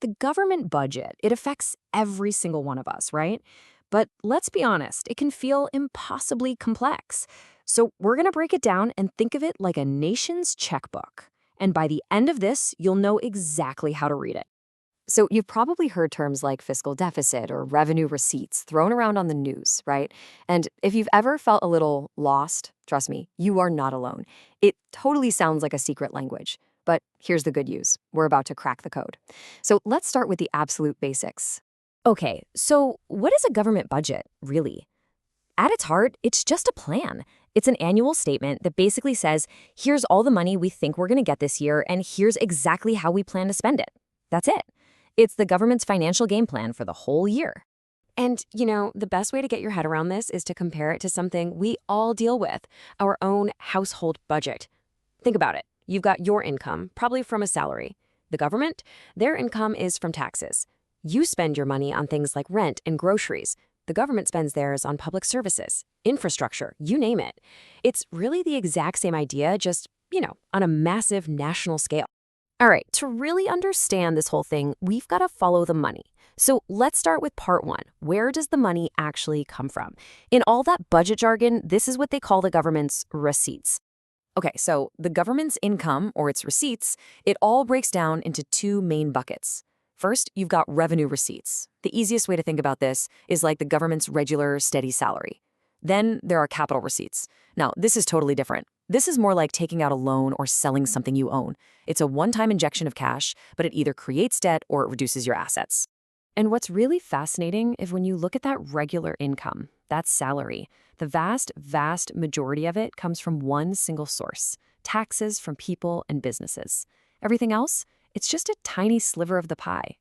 The government budget, it affects every single one of us, right? But let's be honest, it can feel impossibly complex. So we're going to break it down and think of it like a nation's checkbook. And by the end of this, you'll know exactly how to read it. So you've probably heard terms like fiscal deficit or revenue receipts thrown around on the news, right? And if you've ever felt a little lost, trust me, you are not alone. It totally sounds like a secret language. But here's the good news. We're about to crack the code. So let's start with the absolute basics. Okay, so what is a government budget, really? At its heart, it's just a plan. It's an annual statement that basically says, here's all the money we think we're going to get this year, and here's exactly how we plan to spend it. That's it. It's the government's financial game plan for the whole year. And, the best way to get your head around this is to compare it to something we all deal with, our own household budget. Think about it. You've got your income, probably from a salary. The government, their income is from taxes. You spend your money on things like rent and groceries. The government spends theirs on public services, infrastructure, you name it. It's really the exact same idea, just, on a massive national scale. All right, to really understand this whole thing, we've got to follow the money. So let's start with part one. Where does the money actually come from? In all that budget jargon, this is what they call the government's receipts. Okay, so the government's income, or its receipts, it all breaks down into two main buckets. First, you've got revenue receipts. The easiest way to think about this is like the government's regular, steady salary. Then there are capital receipts. Now, this is totally different. This is more like taking out a loan or selling something you own. It's a one-time injection of cash, but it either creates debt or it reduces your assets. And what's really fascinating is when you look at that regular income, that salary, the vast, vast majority of it comes from one single source: taxes from people and businesses. Everything else, it's just a tiny sliver of the pie.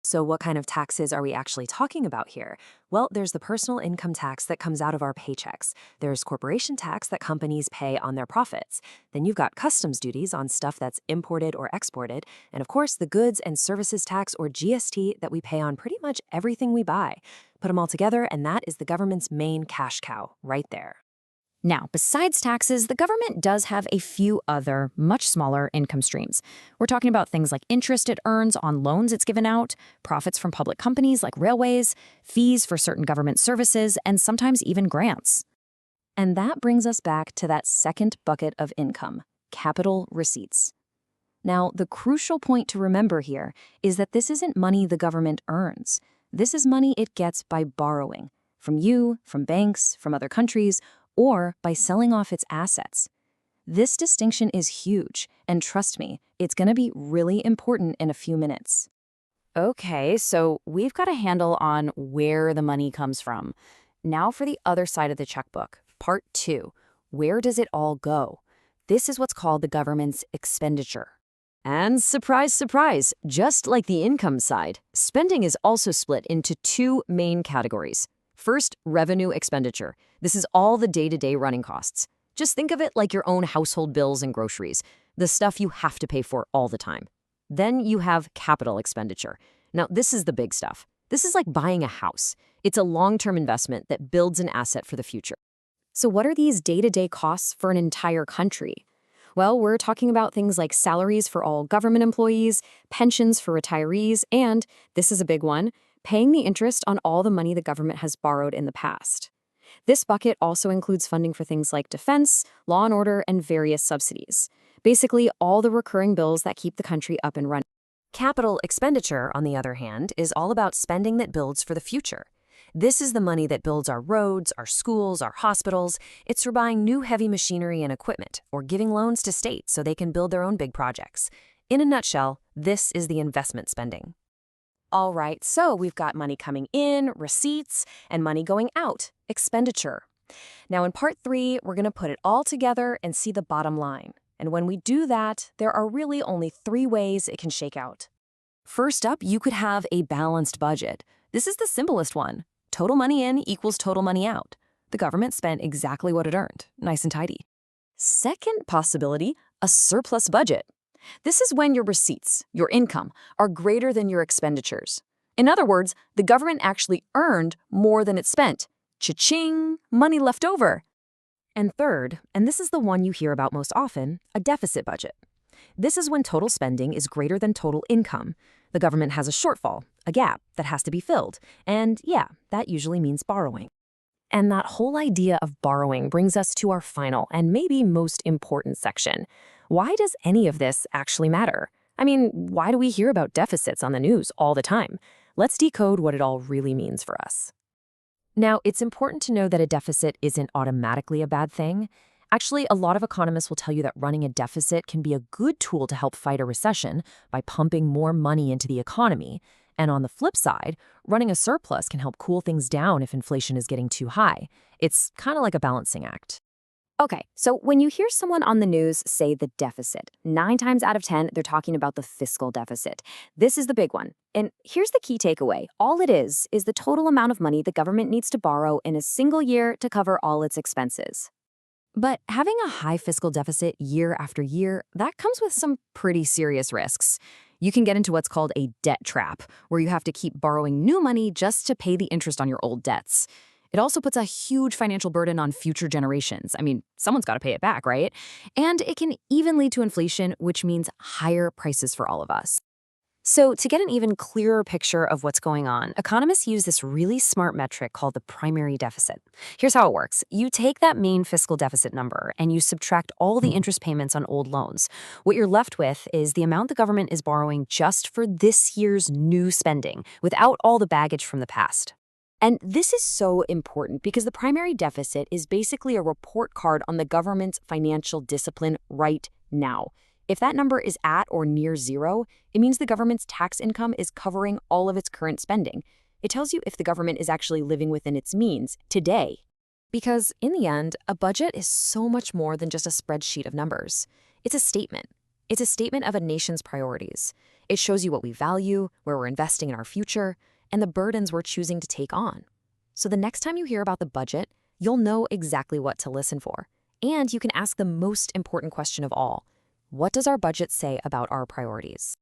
So what kind of taxes are we actually talking about here? Well, there's the personal income tax that comes out of our paychecks. There's corporation tax that companies pay on their profits. Then you've got customs duties on stuff that's imported or exported. And of course, the goods and services tax, or GST, that we pay on pretty much everything we buy. Put them all together, and that is the government's main cash cow right there. Now, besides taxes, the government does have a few other, much smaller income streams. We're talking about things like interest it earns on loans it's given out, profits from public companies like railways, fees for certain government services, and sometimes even grants. And that brings us back to that second bucket of income: capital receipts. Now, the crucial point to remember here is that this isn't money the government earns. This is money it gets by borrowing from you, from banks, from other countries, or by selling off its assets. This distinction is huge, and trust me, it's going to be really important in a few minutes. Okay, so we've got a handle on where the money comes from. Now for the other side of the checkbook, part two. Where does it all go? This is what's called the government's expenditure. And surprise, surprise, just like the income side, spending is also split into two main categories. First, revenue expenditure. This is all the day-to-day running costs. Just think of it like your own household bills and groceries, the stuff you have to pay for all the time. Then you have capital expenditure. Now, this is the big stuff. This is like buying a house. It's a long-term investment that builds an asset for the future. So what are these day-to-day costs for an entire country? Well, we're talking about things like salaries for all government employees, pensions for retirees, and, this is a big one, paying the interest on all the money the government has borrowed in the past. This bucket also includes funding for things like defense, law and order, and various subsidies. Basically, all the recurring bills that keep the country up and running. Capital expenditure, on the other hand, is all about spending that builds for the future. This is the money that builds our roads, our schools, our hospitals. It's for buying new heavy machinery and equipment, or giving loans to states so they can build their own big projects. In a nutshell, this is the investment spending. All right, so we've got money coming in, receipts, and money going out, expenditure. Now in part three, we're going to put it all together and see the bottom line. And when we do that, there are really only three ways it can shake out. First up, you could have a balanced budget. This is the simplest one. Total money in equals total money out. The government spent exactly what it earned, nice and tidy. Second possibility, a surplus budget. This is when your receipts, your income, are greater than your expenditures. In other words, the government actually earned more than it spent. Cha-ching, money left over. And third, and this is the one you hear about most often, a deficit budget. This is when total spending is greater than total income. The government has a shortfall, a gap that has to be filled. And yeah, that usually means borrowing. And that whole idea of borrowing brings us to our final and maybe most important section. Why does any of this actually matter? I mean, why do we hear about deficits on the news all the time? Let's decode what it all really means for us. Now, it's important to know that a deficit isn't automatically a bad thing. Actually, a lot of economists will tell you that running a deficit can be a good tool to help fight a recession by pumping more money into the economy. And on the flip side, running a surplus can help cool things down if inflation is getting too high. It's kind of like a balancing act. Okay, so when you hear someone on the news say the deficit, 9 times out of 10, they're talking about the fiscal deficit. This is the big one. And here's the key takeaway. All it is the total amount of money the government needs to borrow in a single year to cover all its expenses. But having a high fiscal deficit year after year, that comes with some pretty serious risks. You can get into what's called a debt trap, where you have to keep borrowing new money just to pay the interest on your old debts. It also puts a huge financial burden on future generations. I mean, someone's got to pay it back, right? And it can even lead to inflation, which means higher prices for all of us. So to get an even clearer picture of what's going on, economists use this really smart metric called the primary deficit. Here's how it works. You take that main fiscal deficit number and you subtract all the interest payments on old loans. What you're left with is the amount the government is borrowing just for this year's new spending, without all the baggage from the past. And this is so important because the primary deficit is basically a report card on the government's financial discipline right now. If that number is at or near zero, it means the government's tax income is covering all of its current spending. It tells you if the government is actually living within its means today. Because in the end, a budget is so much more than just a spreadsheet of numbers. It's a statement. It's a statement of a nation's priorities. It shows you what we value, where we're investing in our future, and the burdens we're choosing to take on. So the next time you hear about the budget, you'll know exactly what to listen for. And you can ask the most important question of all. What does our budget say about our priorities?